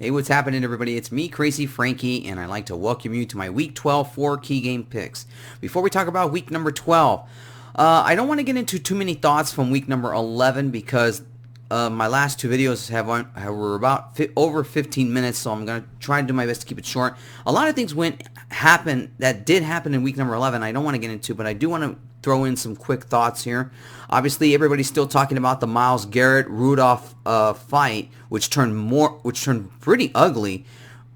Hey, what's happening, everybody? It's me, Crazyfrankie, and I'd like to welcome you to my Week 12 4 key game picks. Before we talk about Week number 12, I don't want to get into too many thoughts from Week number 11 because my last two videos were about over 15 minutes, so I'm going to try to do my best to keep it short. A lot of things that did happen in Week number 11 I don't want to get into, but I do want to throw in some quick thoughts here. Obviously, everybody's still talking about the Myles Garrett Rudolph fight, which turned pretty ugly.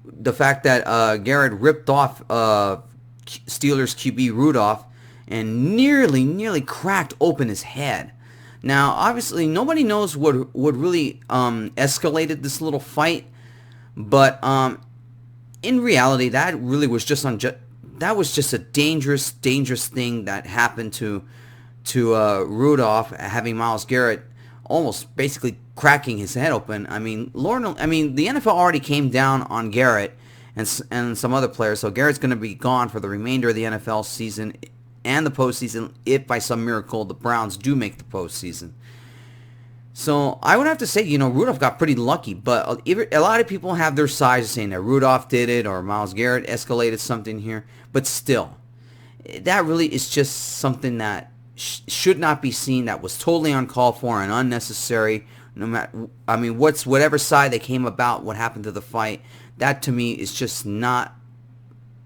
The fact that Garrett ripped off Steelers QB Rudolph and nearly cracked open his head. Now, obviously, nobody knows what really escalated this little fight, but in reality, that really was just a dangerous thing that happened to Rudolph, having Myles Garrett almost basically cracking his head open. I mean, the NFL already came down on Garrett and some other players, so Garrett's going to be gone for the remainder of the NFL season and the postseason if by some miracle the Browns do make the postseason. So I would have to say, Rudolph got pretty lucky, but a lot of people have their sides saying that Rudolph did it or Myles Garrett escalated something here. But still, that really is just something that should not be seen. That was totally uncalled for and unnecessary. No matter, whatever side they came about, what happened to the fight, that to me is just not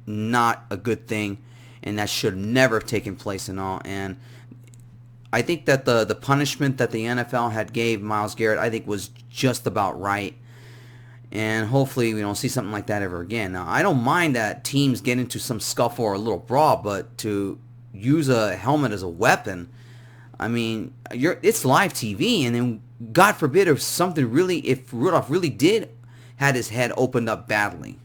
a good thing, and that should never have taken place and all. And I think that the punishment that the NFL had gave Myles Garrett, I think, was just about right. And hopefully we don't see something like that ever again. Now, I don't mind that teams get into some scuffle or a little brawl, but to use a helmet as a weapon, it's live TV, and then God forbid if Rudolph really had his head opened up badly.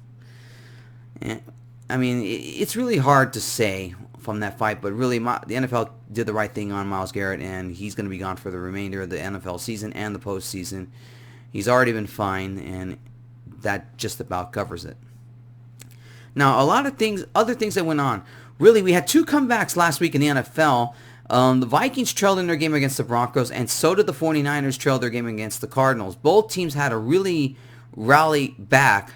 And, it's really hard to say from that fight, but really the NFL did the right thing on Myles Garrett, and he's going to be gone for the remainder of the NFL season and the postseason. He's already been fined, and that just about covers it. Now, other things that went on. Really, we had two comebacks last week in the NFL. The Vikings trailed in their game against the Broncos, and so did the 49ers trail their game against the Cardinals. Both teams had to really rally back,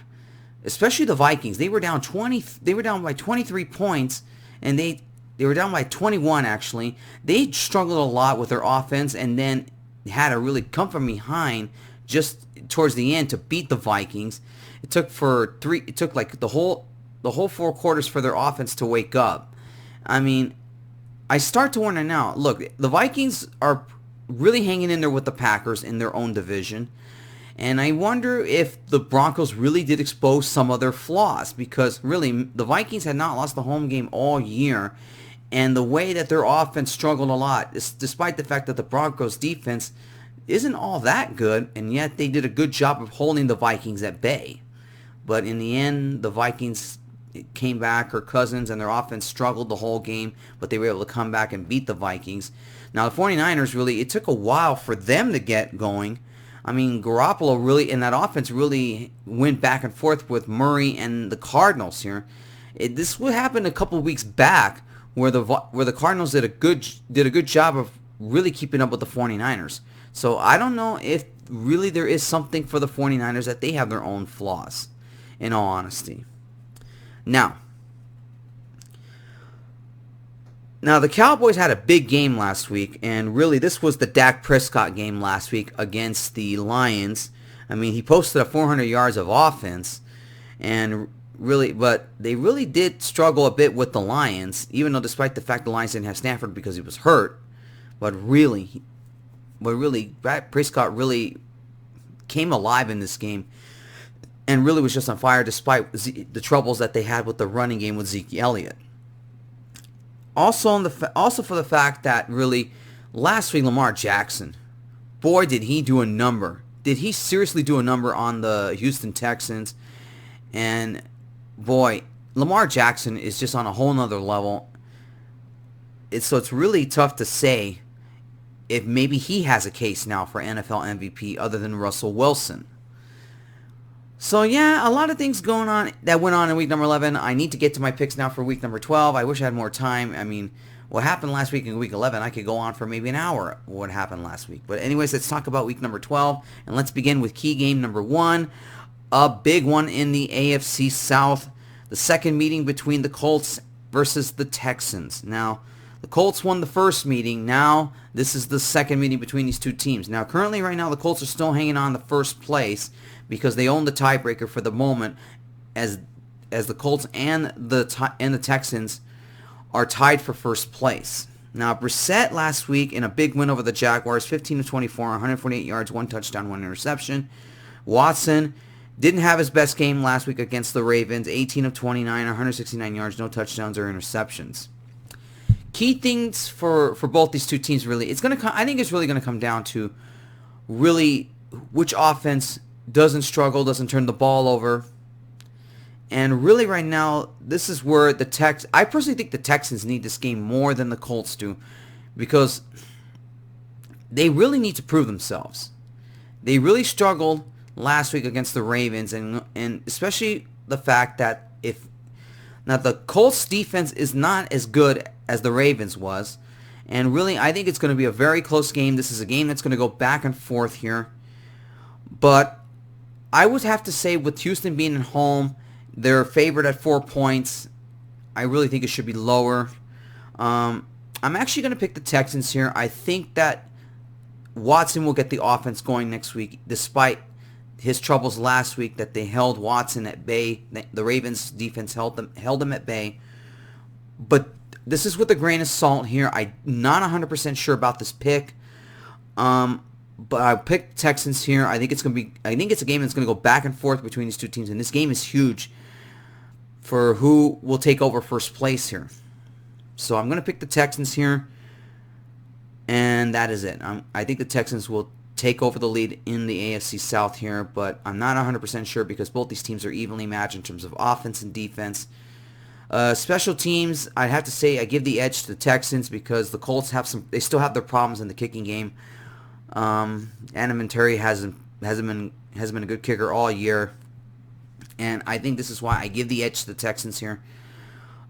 especially the Vikings. They were down by 23 points, and they were down by 21 actually. They struggled a lot with their offense, and then had to really come from behind just towards the end to beat the Vikings. It took like the whole 4 quarters for their offense to wake up. I start to wonder now. Look, the Vikings are really hanging in there with the Packers in their own division, and I wonder if the Broncos really did expose some of their flaws, because really the Vikings had not lost the home game all year, and the way that their offense struggled a lot, despite the fact that the Broncos defense isn't all that good, and yet they did a good job of holding the Vikings at bay. But in the end, the Vikings came back. Kirk Cousins and their offense struggled the whole game, but they were able to come back and beat the Vikings. Now, the 49ers, really, it took a while for them to get going. Garoppolo really, and that offense really went back and forth with Murray and the Cardinals here. This would happen a couple of weeks back where the Cardinals did a good job of really keeping up with the 49ers. So I don't know if really there is something for the 49ers, that they have their own flaws, in all honesty. Now the Cowboys had a big game last week, and really this was the Dak Prescott game last week against the Lions. He posted 400 yards of offense, and but they really did struggle a bit with the Lions, even though despite the fact the Lions didn't have Stafford because he was hurt. But really, Prescott really came alive in this game and really was just on fire despite the troubles that they had with the running game with Zeke Elliott. Also for the fact that really last week Lamar Jackson, boy, did he do a number. Did he seriously do a number on the Houston Texans? And boy, Lamar Jackson is just on a whole nother level. So it's really tough to say if maybe he has a case now for NFL MVP other than Russell Wilson. So yeah, a lot of things going on that went on in week number 11. I need to get to my picks now for week number 12. I wish I had more time. What happened last week in week 11, I could go on for maybe an hour what happened last week. But anyways, let's talk about week number 12, and let's begin with key game number 1. a big one in the AFC South. The second meeting between the Colts versus the Texans. Now, the Colts won the first meeting. Now, this is the second meeting between these two teams. Now, currently, right now, the Colts are still hanging on to first place because they own the tiebreaker for the moment, as the Colts and the Texans are tied for first place. Now, Brissett last week in a big win over the Jaguars, 15 of 24, 148 yards, 1 touchdown, 1 interception. Watson didn't have his best game last week against the Ravens, 18 of 29, 169 yards, no touchdowns or interceptions. Key things for both these two teams, really, I think it's really going to come down to really which offense doesn't struggle, doesn't turn the ball over. And really right now, this is where I personally think the Texans need this game more than the Colts do, because they really need to prove themselves. They really struggled last week against the Ravens, and especially the fact that now the Colts defense is not as good as the Ravens was, and really I think it's going to be a very close game. This is a game that's going to go back and forth here, but I would have to say with Houston being at home, they're favored at 4 points. I really think it should be lower. I'm actually going to pick the Texans here. I think that Watson will get the offense going next week, despite his troubles last week that they held Watson at bay. The Ravens defense held him at bay. But this is with a grain of salt here. I'm not 100% sure about this pick. But I picked Texans here. I think it's a game that's going to go back and forth between these two teams, and this game is huge for who will take over first place here. So I'm going to pick the Texans here, and that is it. I think the Texans will take over the lead in the AFC South here, but I'm not 100% sure because both these teams are evenly matched in terms of offense and defense. Special teams, I have to say I give the edge to the Texans because the Colts they still have their problems in the kicking game. Adam Vinatieri hasn't been a good kicker all year, and I think this is why I give the edge to the Texans here,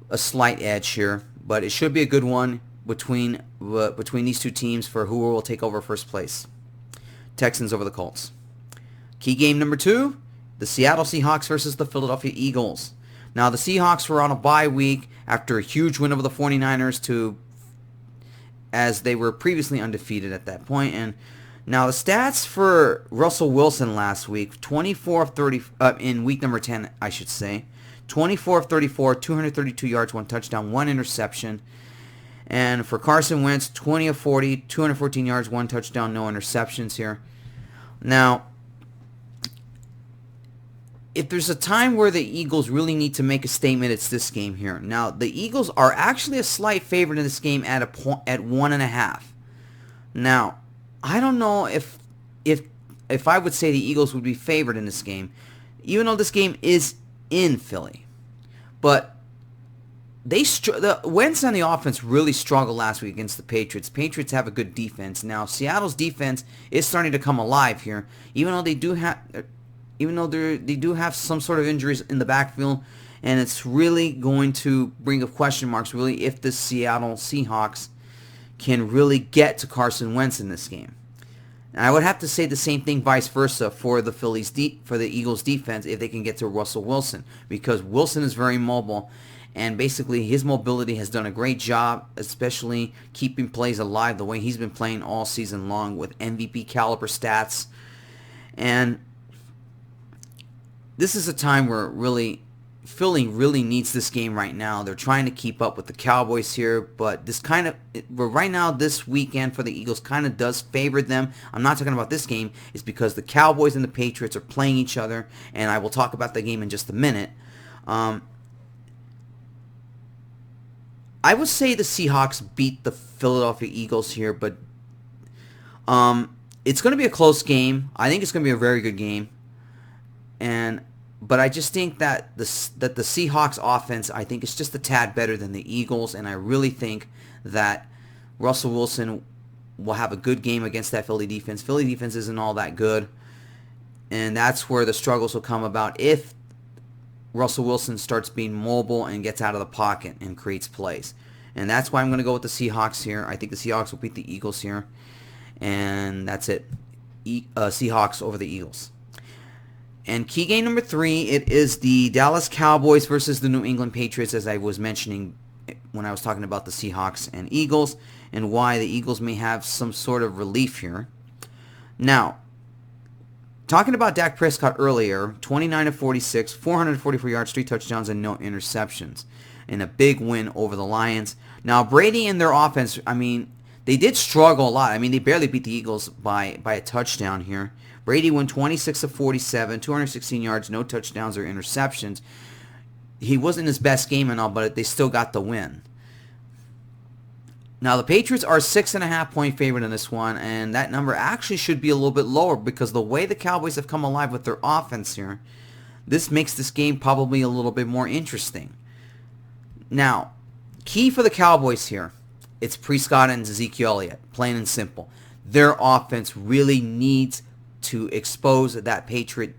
a slight edge here, but it should be a good one between these two teams for who will take over first place. Texans over the Colts. Key game number 2, the Seattle Seahawks versus the Philadelphia Eagles. Now the Seahawks were on a bye week after a huge win over the 49ers as they were previously undefeated at that point. And now the stats for Russell Wilson last week, 24 of 30 in week number 10, I should say. 24 of 34, 232 yards, 1 touchdown, 1 interception. And for Carson Wentz, 20 of 40, 214 yards, 1 touchdown, no interceptions here. Now, if there's a time where the Eagles really need to make a statement, it's this game here. Now, the Eagles are actually a slight favorite in this game at 1.5. Now, I don't know if I would say the Eagles would be favored in this game, even though this game is in Philly. But the Wentz on the offense really struggled last week against the Patriots. Patriots have a good defense. Now, Seattle's defense is starting to come alive here, even though they do have some sort of injuries in the backfield, and it's really going to bring up question marks really if the Seattle Seahawks can really get to Carson Wentz in this game. And I would have to say the same thing vice versa for the Eagles defense if they can get to Russell Wilson, because Wilson is very mobile, and basically his mobility has done a great job, especially keeping plays alive the way he's been playing all season long with MVP caliber stats. And this is a time where Philly really needs this game right now. They're trying to keep up with the Cowboys here, but right now this weekend for the Eagles kind of does favor them. I'm not talking about this game. It's because the Cowboys and the Patriots are playing each other, and I will talk about the game in just a minute. I would say the Seahawks beat the Philadelphia Eagles here, but it's going to be a close game. I think it's going to be a very good game. But I just think that the Seahawks offense, I think, is just a tad better than the Eagles, and I really think that Russell Wilson will have a good game against that Philly defense. Philly defense isn't all that good, and that's where the struggles will come about if Russell Wilson starts being mobile and gets out of the pocket and creates plays. And that's why I'm going to go with the Seahawks here. I think the Seahawks will beat the Eagles here, and that's it. Seahawks over the Eagles. And key game number 3, it is the Dallas Cowboys versus the New England Patriots, as I was mentioning when I was talking about the Seahawks and Eagles, and why the Eagles may have some sort of relief here. Now, talking about Dak Prescott earlier, 29 of 46, 444 yards, 3 touchdowns, and no interceptions, in a big win over the Lions. Now, Brady and their offense, I mean, they did struggle a lot. I mean, they barely beat the Eagles by a touchdown here. Brady went 26 of 47, 216 yards, no touchdowns or interceptions. He wasn't his best game and all, but they still got the win. Now, the Patriots are a 6.5-point favorite in this one, and that number actually should be a little bit lower because the way the Cowboys have come alive with their offense here, this makes this game probably a little bit more interesting. Now, key for the Cowboys here, it's Prescott and Ezekiel Elliott, plain and simple. Their offense really needs to expose that Patriot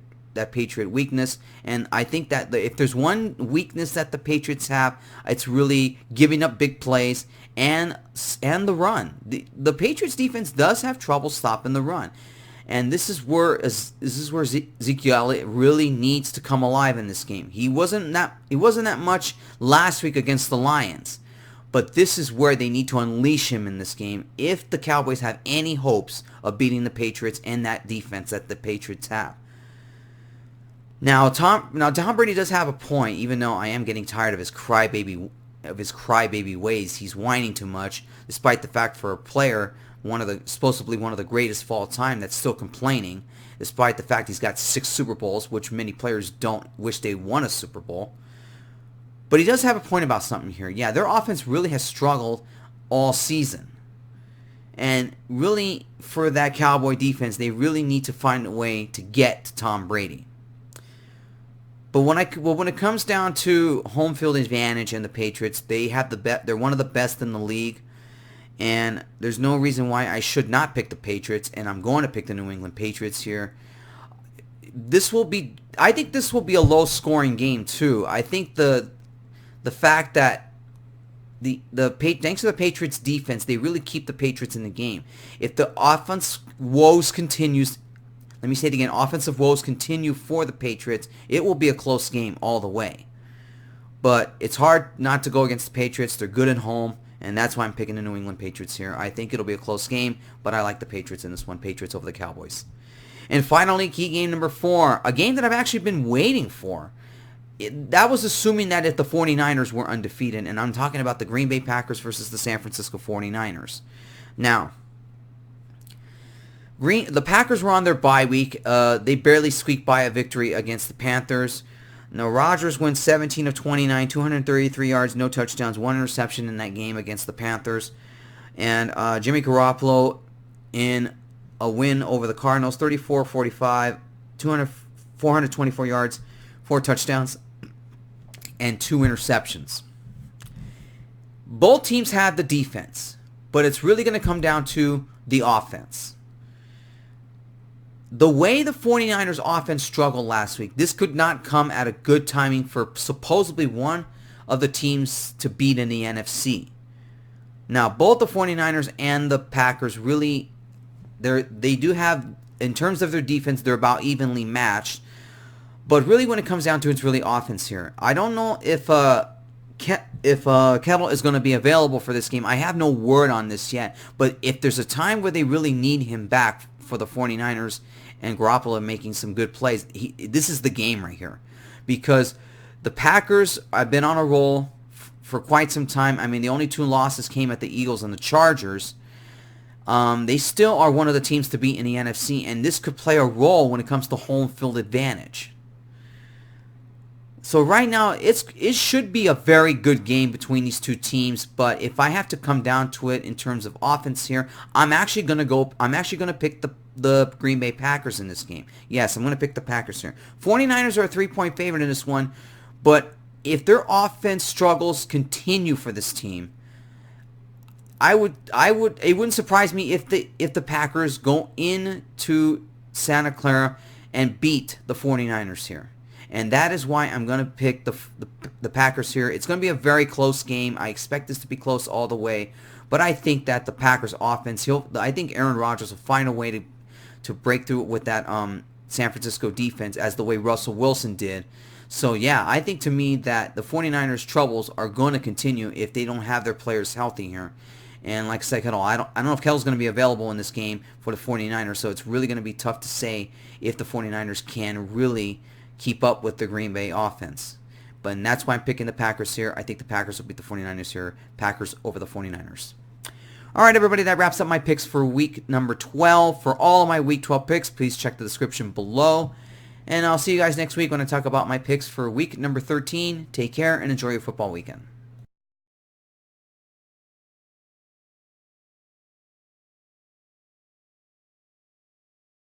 weakness, and I think that if there's one weakness that the Patriots have, it's really giving up big plays and the run. The Patriots defense does have trouble stopping the run, and this is where Ezekiel Elliott really needs to come alive in this game. He wasn't that much last week against the Lions. But this is where they need to unleash him in this game if the Cowboys have any hopes of beating the Patriots and that defense that the Patriots have. Now Tom Brady does have a point, even though I am getting tired of his crybaby ways. He's whining too much, despite the fact for a player, supposedly one of the greatest of all time, that's still complaining, despite the fact he's got 6 Super Bowls, which many players don't wish they won a Super Bowl. But he does have a point about something here. Yeah, their offense really has struggled all season. And really, for that Cowboy defense, they really need to find a way to get to Tom Brady. But when it comes down to home field advantage and the Patriots, they're one of the best in the league. And there's no reason why I should not pick the Patriots, and I'm going to pick the New England Patriots here. I think this will be a low-scoring game too. I think the fact that thanks to the Patriots defense, they really keep the Patriots in the game. If the offense woes continues, let me say it again, offensive woes continue for the Patriots, it will be a close game all the way. But it's hard not to go against the Patriots. They're good at home, and that's why I'm picking the New England Patriots here. I think it'll be a close game, but I like the Patriots in this one, Patriots over the Cowboys. And finally, key game number 4, a game that I've actually been waiting for. That was assuming that if the 49ers were undefeated, and I'm talking about the Green Bay Packers versus the San Francisco 49ers. Now, the Packers were on their bye week. They barely squeaked by a victory against the Panthers. Now, Rodgers went 17 of 29, 233 yards, no touchdowns, 1 interception in that game against the Panthers. And Jimmy Garoppolo in a win over the Cardinals, 34-45, 424 yards, 4 touchdowns, and 2 interceptions. Both teams have the defense, but it's really going to come down to the offense. The way the 49ers offense struggled last week, this could not come at a good timing for supposedly one of the teams to beat in the NFC. Now, both the 49ers and the Packers really, they do have, in terms of their defense, they're about evenly matched. But really, when it comes down to it, it's really offense here. I don't know if Kettle is going to be available for this game. I have no word on this yet. But if there's a time where they really need him back for the 49ers and Garoppolo making some good plays, this is the game right here. Because the Packers have been on a roll for quite some time. I mean, the only 2 losses came at the Eagles and the Chargers. They still are one of the teams to beat in the NFC, and this could play a role when it comes to home field advantage. So right now, it should be a very good game between these 2 teams. But if I have to come down to it in terms of offense here, I'm actually gonna pick the Green Bay Packers in this game. Yes, I'm gonna pick the Packers here. 49ers are a 3-point favorite in this one, but if their offense struggles continue for this team, it wouldn't surprise me if the Packers go into Santa Clara and beat the 49ers here. And that is why I'm going to pick the Packers here. It's going to be a very close game. I expect this to be close all the way. But I think that the Packers offense, I think Aaron Rodgers will find a way to break through with that San Francisco defense as the way Russell Wilson did. So yeah, I think to me that the 49ers troubles are going to continue if they don't have their players healthy here. And like I said, I don't know if Kettle's going to be available in this game for the 49ers, so it's really going to be tough to say if the 49ers can really keep up with the Green Bay offense. But that's why I'm picking the Packers here. I think the Packers will beat the 49ers here. Packers over the 49ers. All right, everybody, that wraps up my picks for week number 12. For all of my week 12 picks, please check the description below. And I'll see you guys next week when I talk about my picks for week number 13. Take care and enjoy your football weekend.